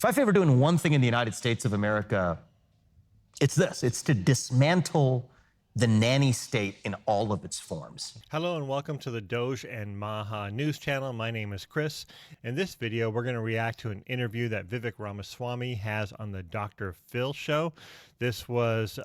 If I favor doing one thing in the United States of America, it's this. It's to dismantle the nanny state in all of its forms. Hello and welcome to the DOGE and Maha News Channel. My name is Chris. In this video, we're going to react to an interview that Vivek Ramaswamy has on the Dr. Phil show. This was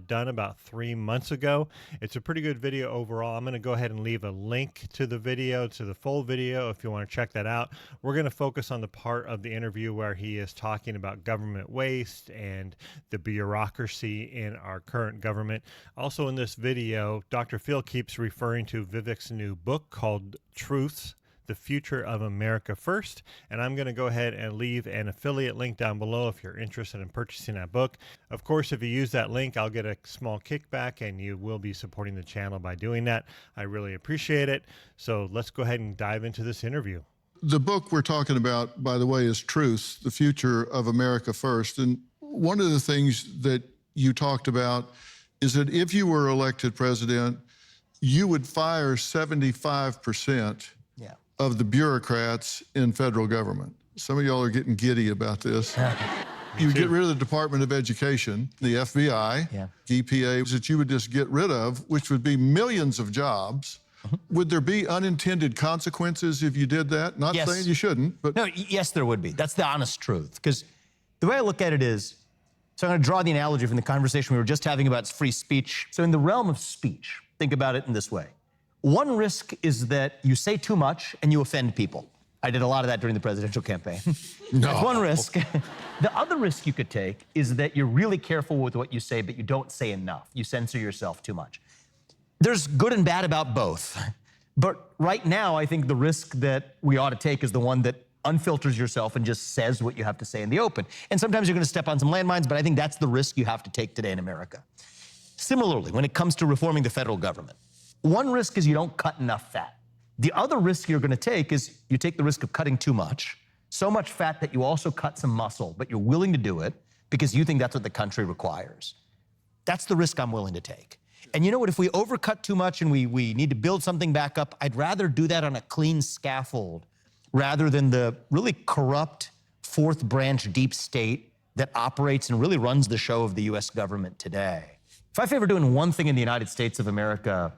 done about 3 months ago. It's a pretty good video overall. I'm going to go ahead and leave a link to the video, to the full video, if you want to check that out. We're going to focus on the part of the interview where he is talking about government waste and the bureaucracy in our current government. Also in this video, Dr. Phil keeps referring to Vivek's new book called Truths, The Future of America First. And I'm going to go ahead and leave an affiliate link down below if you're interested in purchasing that book. Of course, if you use that link, I'll get a small kickback and you will be supporting the channel by doing that. I really appreciate it. So let's go ahead and dive into this interview. The book we're talking about, by the way, is Truths, The Future of America First. And one of the things that you talked about is that if you were elected president, you would fire 75% of the bureaucrats in federal government. Some of y'all are getting giddy about this. You would get rid of the Department of Education, the FBI, EPA, that you would just get rid of, which would be millions of jobs. Would there be unintended consequences if you did that? Not saying you shouldn't, but... No, yes, there would be. That's the honest truth. Because the way I look at it is, so I'm going to draw the analogy from the conversation we were just having about free speech. So in the realm of speech, think about it in this way. One risk is that you say too much and you offend people. I did a lot of that during the presidential campaign. That's one risk. The other risk you could take is that you're really careful with what you say, but you don't say enough. You censor yourself too much. There's good and bad about both. But right now, I think the risk that we ought to take is the one that unfilters yourself and just says what you have to say in the open. And sometimes you're going to step on some landmines, but I think that's the risk you have to take today in America. Similarly, when it comes to reforming the federal government, one risk is you don't cut enough fat. The other risk you're going to take is you take the risk of cutting too much, so much fat that you also cut some muscle, but you're willing to do it because you think that's what the country requires. That's the risk I'm willing to take. And you know what, if we overcut too much and we need to build something back up, I'd rather do that on a clean scaffold rather than the really corrupt fourth branch deep state that operates and really runs the show of the US government today. If I favor doing one thing in the United States of America,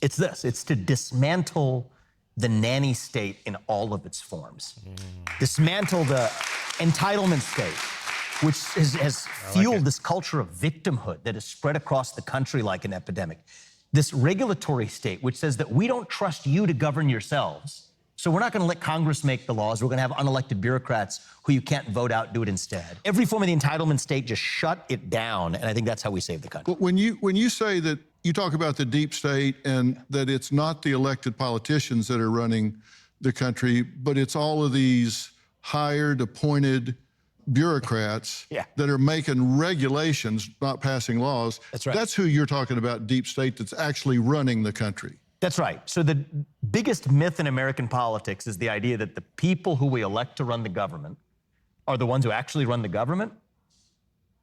it's this. It's to dismantle the nanny state in all of its forms. Dismantle the entitlement state, which has fueled this culture of victimhood that has spread across the country like an epidemic. This regulatory state, which says that we don't trust you to govern yourselves, so we're not going to let Congress make the laws. We're going to have unelected bureaucrats who you can't vote out do it instead. Every form of the entitlement state, just shut it down, and I think that's how we save the country. When you say that, you talk about the deep state and that it's not the elected politicians that are running the country, but it's all of these hired, appointed bureaucrats that are making regulations, not passing laws. That's right. That's who you're talking about, deep state, that's actually running the country. That's right. So the biggest myth in American politics is the idea that the people who we elect to run the government are the ones who actually run the government.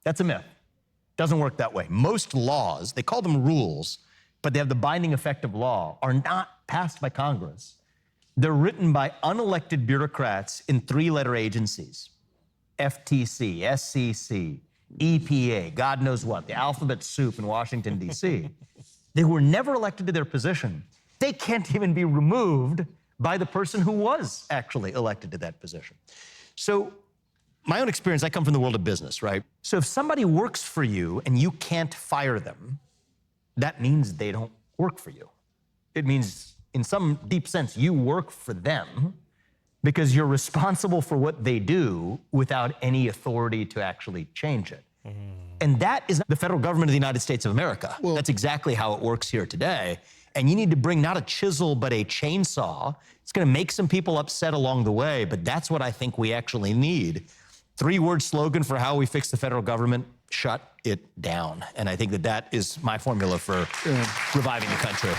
That's a myth. Doesn't work that way. Most laws, they call them rules, but they have the binding effect of law, are not passed by Congress. They're written by unelected bureaucrats in three-letter agencies: FTC, SEC, EPA, God knows what, the alphabet soup in Washington, D.C. They were never elected to their position. They can't even be removed by the person who was actually elected to that position. So my own experience, I come from the world of business, right? So if somebody works for you and you can't fire them, that means they don't work for you. It means, in some deep sense, you work for them because you're responsible for what they do without any authority to actually change it. And that is the federal government of the United States of America. Well, that's exactly how it works here today. And you need to bring not a chisel, but a chainsaw. It's going to make some people upset along the way, but that's what I think we actually need. Three-word slogan for how we fix the federal government: shut it down. And I think that that is my formula for reviving the country.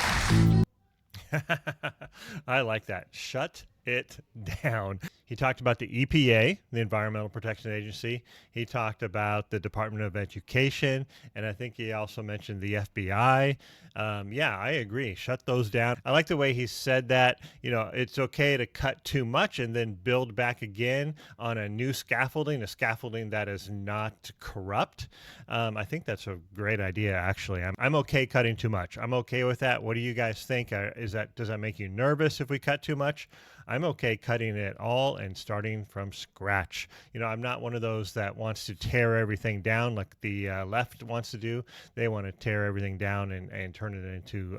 I like that. Shut it down. He talked about the EPA, the Environmental Protection Agency. He talked about the Department of Education, and I think he also mentioned the FBI. Yeah, I agree. Shut those down. I like the way he said that, it's okay to cut too much and then build back again on a new scaffolding, a scaffolding that is not corrupt. I think that's a great idea, actually. I'm okay cutting too much. I'm okay with that. What do you guys think? Does that make you nervous if we cut too much? I'm okay cutting it all and starting from scratch. I'm not one of those that wants to tear everything down like the left wants to do. They want to tear everything down and turn it into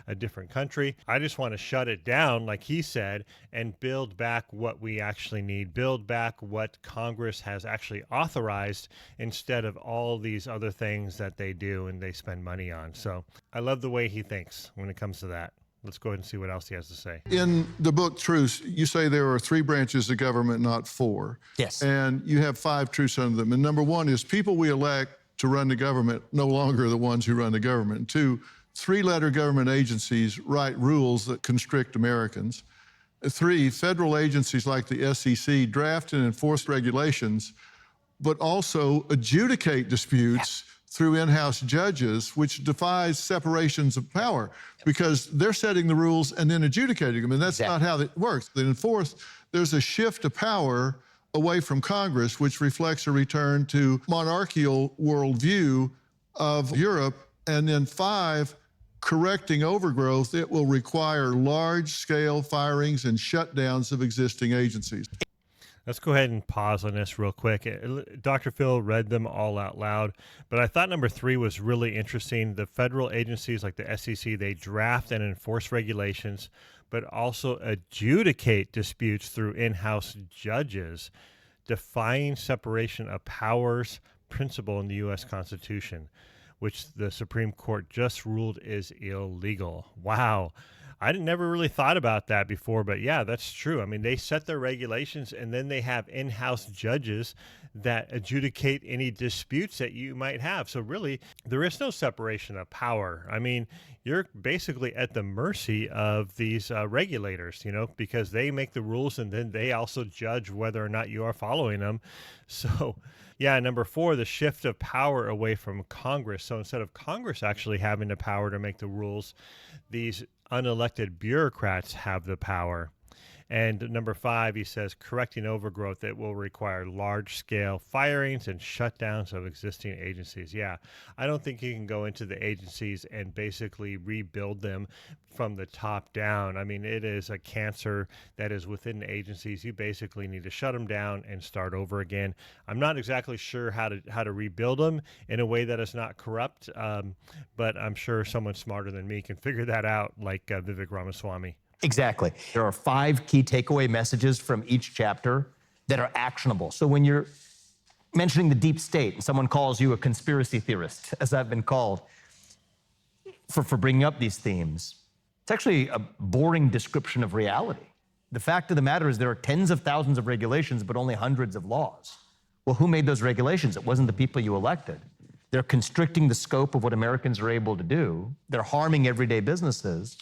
a different country. I just want to shut it down, like he said, and build back what we actually need, build back what Congress has actually authorized instead of all these other things that they do and they spend money on. So I love the way he thinks when it comes to that. Let's go ahead and see what else he has to say. In the book Truth, you say there are 3 branches of government, not 4. Yes. And you have 5 truths under them. And number 1 is people we elect to run the government no longer are the ones who run the government. And 2, 3-letter government agencies write rules that constrict Americans. 3, federal agencies like the SEC draft and enforce regulations, but also adjudicate disputes through in-house judges, which defies separations of power because they're setting the rules and then adjudicating them, and that's not how it works. Then 4th, there's a shift of power away from Congress, which reflects a return to monarchical worldview of Europe. And then 5, correcting overgrowth, it will require large-scale firings and shutdowns of existing agencies. Let's go ahead and pause on this real quick. Dr. Phil read them all out loud, but I thought number 3 was really interesting. The federal agencies like the SEC, they draft and enforce regulations, but also adjudicate disputes through in-house judges, defying separation of powers principle in the U.S. Constitution, which the Supreme Court just ruled is illegal. Wow. I never really thought about that before, but yeah, that's true. I mean, they set their regulations and then they have in-house judges that adjudicate any disputes that you might have. So really, there is no separation of power. I mean, you're basically at the mercy of these regulators, because they make the rules and then they also judge whether or not you are following them. So yeah, number 4, the shift of power away from Congress. So instead of Congress actually having the power to make the rules, these unelected bureaucrats have the power. And number 5, he says, correcting overgrowth, it will require large-scale firings and shutdowns of existing agencies. Yeah, I don't think you can go into the agencies and basically rebuild them from the top down. I mean, it is a cancer that is within the agencies. You basically need to shut them down and start over again. I'm not exactly sure how to rebuild them in a way that is not corrupt, but I'm sure someone smarter than me can figure that out, like Vivek Ramaswamy. Exactly. There are 5 key takeaway messages from each chapter that are actionable. So when you're mentioning the deep state and someone calls you a conspiracy theorist, as I've been called, for bringing up these themes, it's actually a boring description of reality. The fact of the matter is there are tens of thousands of regulations, but only hundreds of laws. Well, who made those regulations? It wasn't the people you elected. They're constricting the scope of what Americans are able to do. They're harming everyday businesses.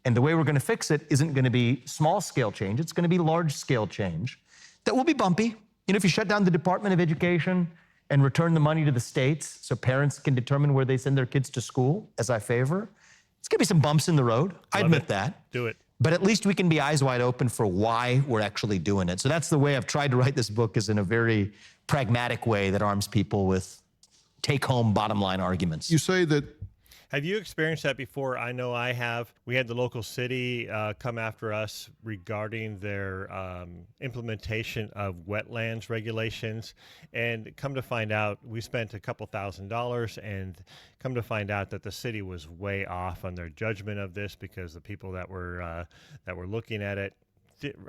And the way we're going to fix it isn't going to be small-scale change. It's going to be large-scale change that will be bumpy. If you shut down the Department of Education and return the money to the states so parents can determine where they send their kids to school, as I favor, it's going to be some bumps in the road. I admit that. Do it. But at least we can be eyes wide open for why we're actually doing it. So that's the way I've tried to write this book, is in a very pragmatic way that arms people with take-home bottom-line arguments. You say that. Have you experienced that before? I know I have. We had the local city come after us regarding their implementation of wetlands regulations. And come to find out, we spent a couple $1,000s, and come to find out that the city was way off on their judgment of this because the people that were looking at it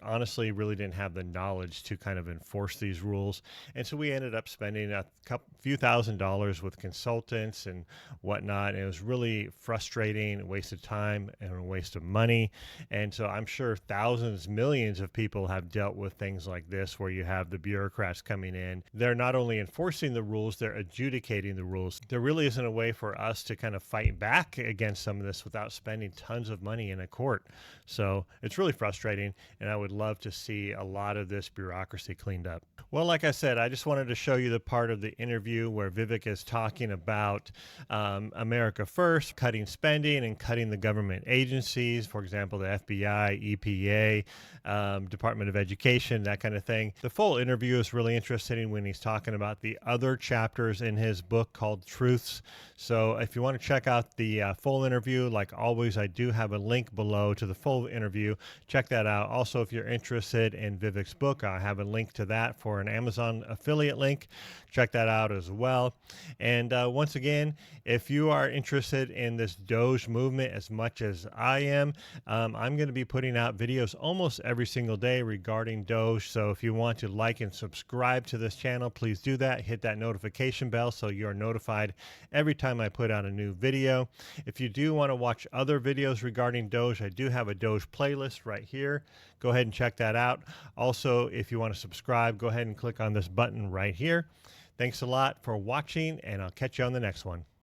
honestly really didn't have the knowledge to kind of enforce these rules. And so we ended up spending a few $1,000s with consultants and whatnot. And it was really frustrating, a waste of time and a waste of money. And so I'm sure thousands, millions of people have dealt with things like this, where you have the bureaucrats coming in. They're not only enforcing the rules, they're adjudicating the rules. There really isn't a way for us to kind of fight back against some of this without spending tons of money in a court. So it's really frustrating. and I would love to see a lot of this bureaucracy cleaned up. Well, like I said, I just wanted to show you the part of the interview where Vivek is talking about America First, cutting spending and cutting the government agencies, for example, the FBI, EPA, Department of Education, that kind of thing. The full interview is really interesting when he's talking about the other chapters in his book called Truths. So if you want to check out the full interview, like always, I do have a link below to the full interview. Check that out. Also, if you're interested in Vivek's book, I have a link to that for an Amazon affiliate link. Check that out as well. And once again, if you are interested in this DOGE movement as much as I am, I'm going to be putting out videos almost every single day regarding DOGE. So if you want to like and subscribe to this channel, please do that. Hit that notification bell so you're notified every time I put out a new video. If you do want to watch other videos regarding DOGE, I do have a DOGE playlist right here. Go ahead and check that out. Also, if you want to subscribe, go ahead and click on this button right here. Thanks a lot for watching, and I'll catch you on the next one.